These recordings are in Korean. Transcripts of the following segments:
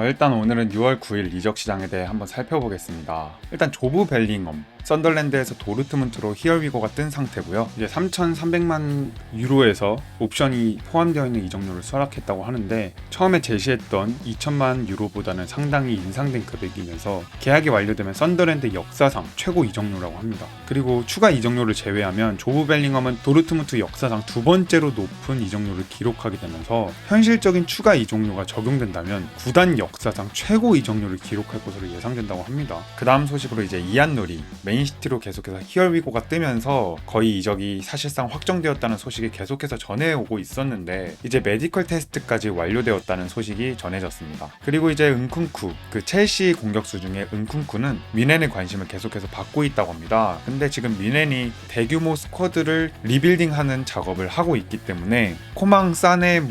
일단 오늘은 6월 9일 이적 시장에 대해 한번 살펴보겠습니다. 일단 조브 벨링엄, 썬덜랜드에서 도르트문트로 히어위고가 뜬 상태고요. 이제 3,300만 유로에서 옵션이 포함되어 있는 이적료를 수락했다고 하는데 처음에 제시했던 2천만 유로보다는 상당히 인상된 금액이면서 계약이 완료되면 썬덜랜드 역사상 최고 이적료라고 합니다. 그리고 추가 이적료를 제외하면 조브 벨링엄은 도르트문트 역사상 두 번째로 높은 이적료를 기록하게 되면서 현실적인 추가 이적료가 적용된다면 구단 역사상 최고 이적료를 기록할 것으로 예상된다고 합니다. 그 다음 소식으로 이제 이안 누리 맨시티로 계속해서 히어위고가 뜨면서 거의 이적이 사실상 확정되었다는 소식이 계속해서 전해오고 있었는데 이제 메디컬 테스트까지 완료되었다는 소식이 전해졌습니다. 그리고 이제 은쿤쿠, 그 첼시 공격수 중에 은쿤쿠는 미넨의 관심을 계속해서 받고 있다고 합니다. 근데 지금 미넨이 대규모 스쿼드를 리빌딩하는 작업을 하고 있기 때문에 코망, 사네,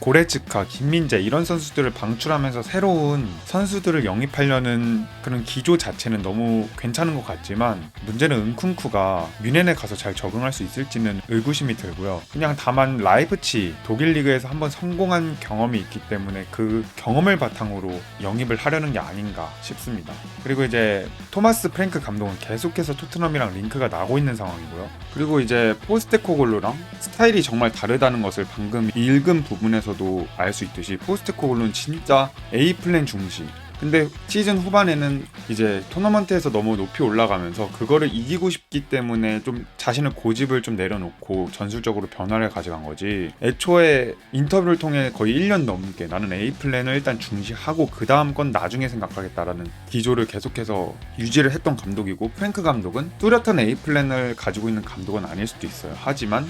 고레츠카, 김민재 이런 선수들을 방출하면서 새로운 선수들을 영입하려는 그런 기조 자체는 너무 괜찮은 것 같지만 문제는 은쿤쿠가 뮌헨에 가서 잘 적응할 수 있을지는 의구심이 들고요. 그냥 다만 라이프치 독일 리그에서 한번 성공한 경험이 있기 때문에 그 경험을 바탕으로 영입을 하려는 게 아닌가 싶습니다. 그리고 이제 토마스 프랭크 감독은 계속해서 토트넘이랑 링크가 나고 있는 상황이고요. 그리고 이제 포스테코글루랑 스타일이 정말 다르다는 것을 방금 읽은 부분에서도 알 수 있듯이 포스테코글루는 진짜 A 플랜 중시, 근데 시즌 후반에는 이제 토너먼트에서 너무 높이 올라가면서 그거를 이기고 싶기 때문에 좀 자신의 고집을 좀 내려놓고 전술적으로 변화를 가져간 거지, 애초에 인터뷰를 통해 거의 1년 넘게 나는 A 플랜을 일단 중시하고 그 다음 건 나중에 생각하겠다라는 기조를 계속해서 유지를 했던 감독이고, 프랭크 감독은 뚜렷한 A 플랜을 가지고 있는 감독은 아닐 수도 있어요. 하지만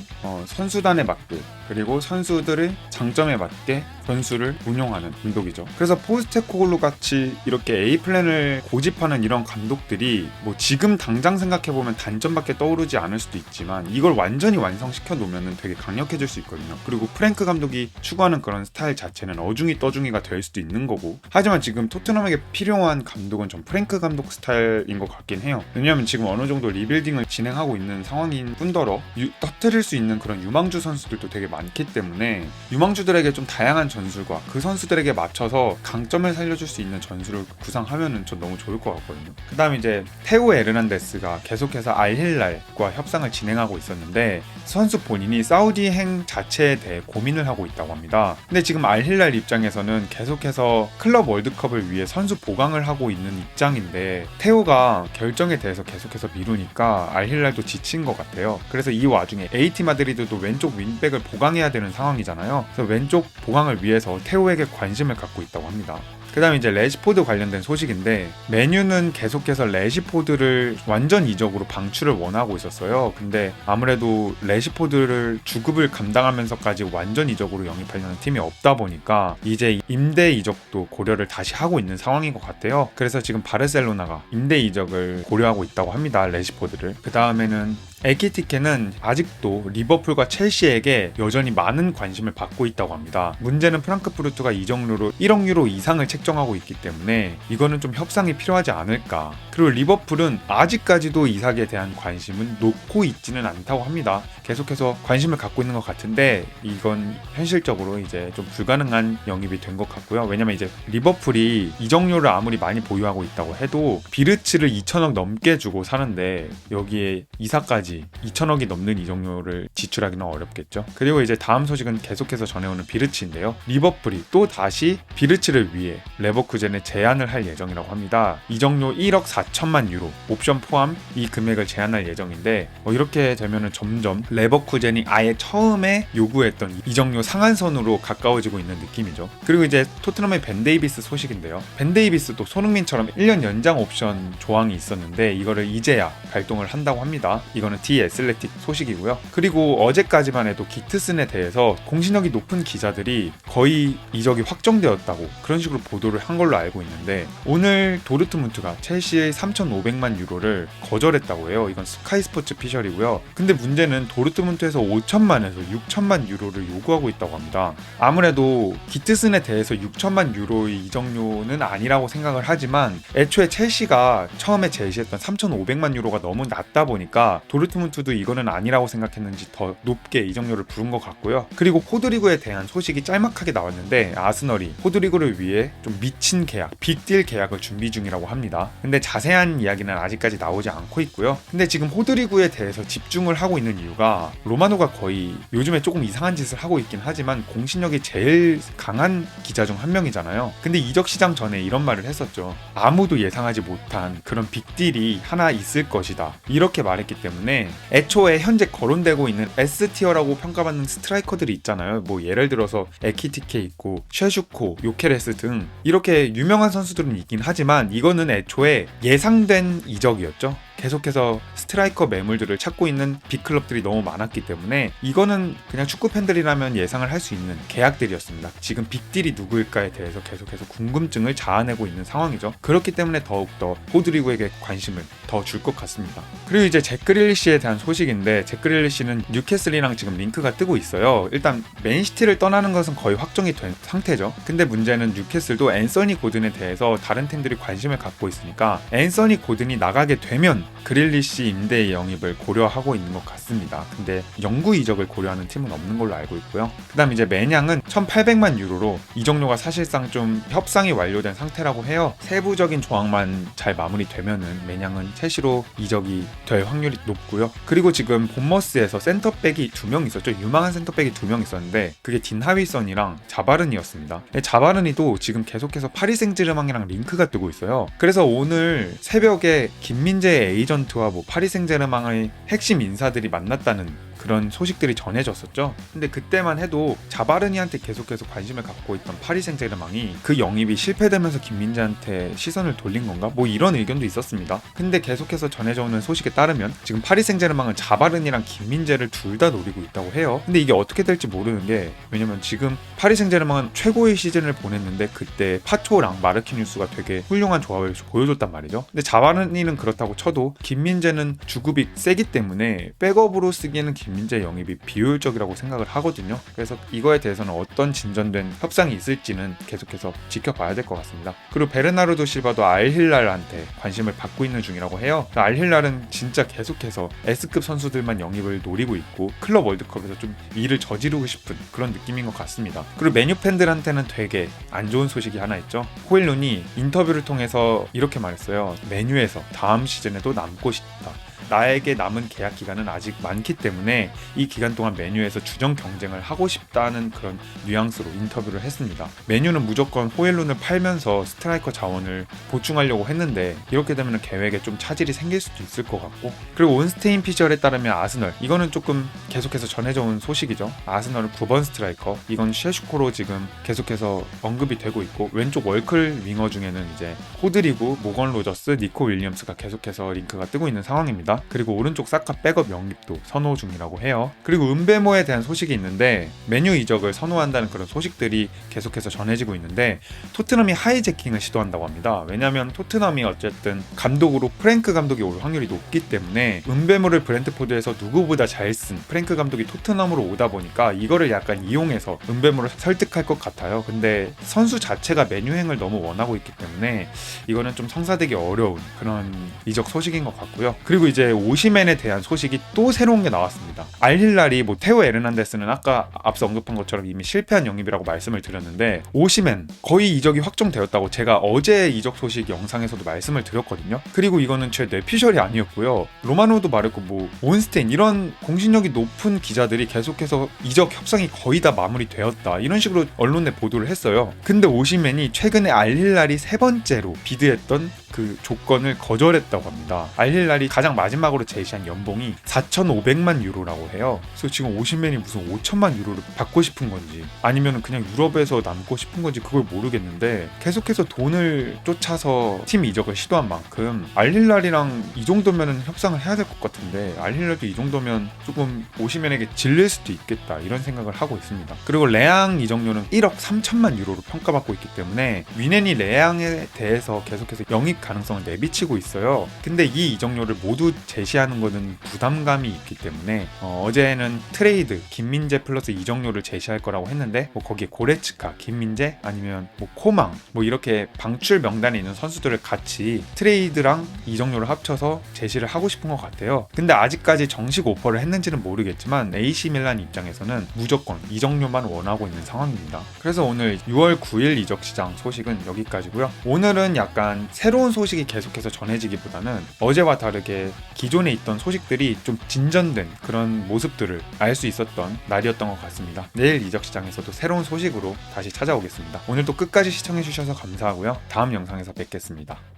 선수단에 맞게 그리고 선수들의 장점에 맞게 선수를 운용하는 감독이죠. 그래서 포스테코글루 같이 이렇게 A 플랜을 고집하는 이런 감독들이 지금 당장 생각해보면 단점밖에 떠오르지 않을 수도 있지만 이걸 완전히 완성시켜 놓으면 되게 강력해질 수 있거든요. 그리고 프랭크 감독이 추구하는 그런 스타일 자체는 어중이 떠중이가 될 수도 있는 거고, 하지만 지금 토트넘에게 필요한 감독은 좀 프랭크 감독 스타일인 것 같긴 해요. 왜냐하면 지금 어느 정도 리빌딩을 진행하고 있는 상황인 뿐더러 터뜨릴 수 있는 그런 유망주 선수들도 되게 많기 때문에 유망주들에게 좀 다양한 전술과 그 선수들에게 맞춰서 강점을 살려줄 수 있는 전술을 구상하면은 전 너무 좋을 것 같거든요. 그 다음 이제 테오 에르난데스가 계속해서 알힐랄과 협상을 진행하고 있었는데 선수 본인이 사우디행 자체에 대해 고민을 하고 있다고 합니다. 근데 지금 알힐랄 입장에서는 계속해서 클럽 월드컵을 위해 선수 보강을 하고 있는 입장인데 테오가 결정에 대해서 계속해서 미루니까 알힐랄도 지친 것 같아요. 그래서 이 와중에 AT 마드리드도 왼쪽 윙백을 보강해야 되는 상황이잖아요. 그래서 왼쪽 보강을 위해서 테오에게 관심을 갖고 있다고 합니다. 그 다음에 이제 레시포드 관련된 소식인데, 메뉴는 계속해서 레시포드를 완전 이적으로 방출을 원하고 있었어요. 근데 아무래도 레시포드를 주급을 감당하면서까지 완전 이적으로 영입하려는 팀이 없다 보니까 이제 임대 이적도 고려를 다시 하고 있는 상황인 것 같아요. 그래서 지금 바르셀로나가 임대 이적을 고려하고 있다고 합니다, 레시포드를. 그 다음에는 에키티케는 아직도 리버풀과 첼시에게 여전히 많은 관심을 받고 있다고 합니다. 문제는 프랑크푸르트가 이적료로 1억 유로 이상을 책정하고 있기 때문에 이거는 좀 협상이 필요하지 않을까. 그리고 리버풀은 아직까지도 이삭에 대한 관심은 놓고 있지는 않다고 합니다. 계속해서 관심을 갖고 있는 것 같은데 이건 현실적으로 이제 좀 불가능한 영입이 된 것 같고요. 왜냐면 이제 리버풀이 이적료를 아무리 많이 보유하고 있다고 해도 비르츠를 2천억 넘게 주고 사는데 여기에 이삭까지 2천억이 넘는 이적료를 지출하기는 어렵겠죠. 그리고 이제 다음 소식은 계속해서 전해오는 비르치인데요. 리버풀이 또 다시 비르치를 위해 레버쿠젠에 제안을 할 예정이라고 합니다. 이적료 1억 4천만 유로, 옵션 포함 이 금액을 제안할 예정인데 이렇게 되면은 점점 레버쿠젠이 아예 처음에 요구했던 이적료 상한선으로 가까워지고 있는 느낌이죠. 그리고 이제 토트넘의 벤 데이비스 소식인데요. 벤 데이비스도 손흥민처럼 1년 연장 옵션 조항이 있었는데 이거를 이제야 발동을 한다고 합니다. 이거는 디 애슬레틱 소식이고요. 그리고 어제까지만 해도 기트슨에 대해서 공신력이 높은 기자들이 거의 이적이 확정되었다고 그런 식으로 보도를 한 걸로 알고 있는데, 오늘 도르트문트가 첼시의 3,500만 유로를 거절했다고 해요. 이건 스카이 스포츠 피셜이고요. 근데 문제는 도르트문트에서 5천만에서 6천만 유로를 요구하고 있다고 합니다. 아무래도 기트슨에 대해서 6천만 유로의 이적료는 아니라고 생각을 하지만 애초에 첼시가 처음에 제시했던 3,500만 유로가 너무 낮다 보니까 도르트문트도 이거는 아니라고 생각했는지 더 높게 이적료를 부른 것 같고요. 그리고 호드리구에 대한 소식이 짤막하게 나왔는데 아스널이 호드리구를 위해 좀 미친 계약, 빅딜 계약을 준비 중이라고 합니다. 근데 자세한 이야기는 아직까지 나오지 않고 있고요. 근데 지금 호드리구에 대해서 집중을 하고 있는 이유가 로마노가 거의 요즘에 조금 이상한 짓을 하고 있긴 하지만 공신력이 제일 강한 기자 중 한 명이잖아요. 근데 이적 시장 전에 이런 말을 했었죠. 아무도 예상하지 못한 그런 빅딜이 하나 있을 것이다. 이렇게 말했기 때문에 애초에 현재 거론되고 있는 S티어라고 평가받는 스트라이커들이 있잖아요. 뭐 예를 들어서 에키티케 있고 쉐슈코, 요케레스 등 이렇게 유명한 선수들은 있긴 하지만 이거는 애초에 예상된 이적이었죠. 계속해서 스트라이커 매물들을 찾고 있는 빅클럽들이 너무 많았기 때문에 이거는 그냥 축구 팬들이라면 예상을 할 수 있는 계약들이었습니다. 지금 빅딜이 누구일까에 대해서 계속해서 궁금증을 자아내고 있는 상황이죠. 그렇기 때문에 더욱더 호드리구에게 관심을 더 줄 것 같습니다. 그리고 이제 잭 그릴리시에 대한 소식인데 잭 그릴리시는 뉴캐슬이랑 지금 링크가 뜨고 있어요. 일단 맨시티를 떠나는 것은 거의 확정이 된 상태죠. 근데 문제는 뉴캐슬도 앤서니 고든에 대해서 다른 팀들이 관심을 갖고 있으니까 앤서니 고든이 나가게 되면 그릴리시 임대 영입을 고려하고 있는 것 같습니다. 근데 영구 이적을 고려하는 팀은 없는 걸로 알고 있고요. 그 다음 이제 매냥은 1,800만 유로로 이적료가 사실상 좀 협상이 완료된 상태라고 해요. 세부적인 조항만 잘 마무리되면은 매냥은 첼시로 이적이 될 확률이 높고요. 그리고 지금 본머스에서 센터백이 2명 있었죠. 유망한 센터백이 2명 있었는데 그게 딘 하위선이랑 자바르니였습니다. 자바르니도 지금 계속해서 파리 생제르맹이랑 링크가 뜨고 있어요. 그래서 오늘 새벽에 김민재 에이전트와 뭐 파리 생제르맹의 핵심 인사들이 만났다는 그런 소식들이 전해졌었죠. 근데 그때만 해도 자바르니한테 계속해서 관심을 갖고 있던 파리 생제르맹이 그 영입이 실패되면서 김민재한테 시선을 돌린 건가? 뭐 이런 의견도 있었습니다. 근데 계속해서 전해져 오는 소식에 따르면 지금 파리 생제르맹은 자바르니랑 김민재를 둘 다 노리고 있다고 해요. 근데 이게 어떻게 될지 모르는 게 왜냐면 지금 파리 생제르맹은 최고의 시즌을 보냈는데 그때 파초랑 마르키뉴스가 되게 훌륭한 조합을 보여줬단 말이죠. 근데 자바르니는 그렇다고 쳐도 김민재는 주급이 세기 때문에 백업으로 쓰기에는 김민재 영입이 비효율적이라고 생각을 하거든요. 그래서 이거에 대해서는 어떤 진전된 협상이 있을지는 계속해서 지켜봐야 될 것 같습니다. 그리고 베르나르도 실바도 알힐랄한테 관심을 받고 있는 중이라고 해요. 알힐랄은 진짜 계속해서 S급 선수들만 영입을 노리고 있고 클럽 월드컵에서 좀 일을 저지르고 싶은 그런 느낌인 것 같습니다. 그리고 메뉴 팬들한테는 되게 안 좋은 소식이 하나 있죠. 호일룬이 인터뷰를 통해서 이렇게 말했어요. 메뉴에서 다음 시즌에도 남고 싶다. 나에게 남은 계약 기간은 아직 많기 때문에 이 기간 동안 메뉴에서 주전 경쟁을 하고 싶다는 그런 뉘앙스로 인터뷰를 했습니다. 메뉴는 무조건 호일룬을 팔면서 스트라이커 자원을 보충하려고 했는데 이렇게 되면 계획에 좀 차질이 생길 수도 있을 것 같고 그리고 온스테인 피셜에 따르면 아스널 이거는 조금 계속해서 전해져 온 소식이죠. 아스널은 9번 스트라이커 이건 셰슈코로 지금 계속해서 언급이 되고 있고 왼쪽 월클 윙어 중에는 이제 호드리구, 모건 로저스, 니코 윌리엄스가 계속해서 링크가 뜨고 있는 상황입니다. 그리고 오른쪽 사카 백업 영입도 선호 중이라고 해요. 그리고 은베모에 대한 소식이 있는데 메뉴 이적을 선호한다는 그런 소식들이 계속해서 전해지고 있는데 토트넘이 하이제킹을 시도한다고 합니다. 왜냐하면 토트넘이 어쨌든 감독으로 프랭크 감독이 올 확률이 높기 때문에 은베모를 브렌트포드에서 누구보다 잘 쓴 프랭크 감독이 토트넘으로 오다 보니까 이거를 약간 이용해서 은베모를 설득할 것 같아요. 근데 선수 자체가 메뉴행을 너무 원하고 있기 때문에 이거는 좀 성사되기 어려운 그런 이적 소식인 것 같고요. 그리고 이제 오시멘에 대한 소식이 또 새로운 게 나왔습니다. 알힐랄이 뭐 테오 에르난데스는 아까 앞서 언급한 것처럼 이미 실패한 영입이라고 말씀을 드렸는데 오시멘 거의 이적이 확정되었다고 제가 어제 이적 소식 영상에서도 말씀을 드렸거든요. 그리고 이거는 제 뇌피셜이 아니었고요. 로마노도 말했고 뭐 온스테인 이런 공신력이 높은 기자들이 계속해서 이적 협상이 거의 다 마무리되었다 이런 식으로 언론에 보도를 했어요. 근데 오시멘이 최근에 알힐랄이 세 번째로 비드했던 그 조건을 거절했다고 합니다. 알힐랄이 가장 마지막으로 제시한 연봉이 4,500만 유로라고 해요. 그래서 지금 오시멘이 무슨 5천만 유로를 받고 싶은 건지 아니면 그냥 유럽에서 남고 싶은 건지 그걸 모르겠는데 계속해서 돈을 쫓아서 팀 이적을 시도한 만큼 알힐랄이랑 이 정도면 협상을 해야 될 것 같은데 알힐랄도 이 정도면 조금 오시멘에게 질릴 수도 있겠다 이런 생각을 하고 있습니다. 그리고 레앙 이적료는 1억 3천만 유로로 평가받고 있기 때문에 위넨이 레앙에 대해서 계속해서 영입 수익 가능성을 내비치고 있어요. 근데 이 이적료를 모두 제시하는 것은 부담감이 있기 때문에 어제는 트레이드 김민재 플러스 이적료를 제시할 거라고 했는데 뭐 거기에 고레츠카, 김민재 아니면 뭐 코망 뭐 이렇게 방출 명단에 있는 선수들을 같이 트레이드랑 이적료를 합쳐서 제시를 하고 싶은 것 같아요. 근데 아직까지 정식 오퍼를 했는지는 모르겠지만 AC 밀란 입장에서는 무조건 이적료만 원하고 있는 상황입니다. 그래서 오늘 6월 9일 이적 시장 소식은 여기까지고요. 오늘은 약간 새로운 소식이 계속해서 전해지기보다는 어제와 다르게 기존에 있던 소식들이 좀 진전된 그런 모습들을 알 수 있었던 날이었던 것 같습니다. 내일 이적 시장에서도 새로운 소식으로 다시 찾아오겠습니다. 오늘도 끝까지 시청해주셔서 감사하고요. 다음 영상에서 뵙겠습니다.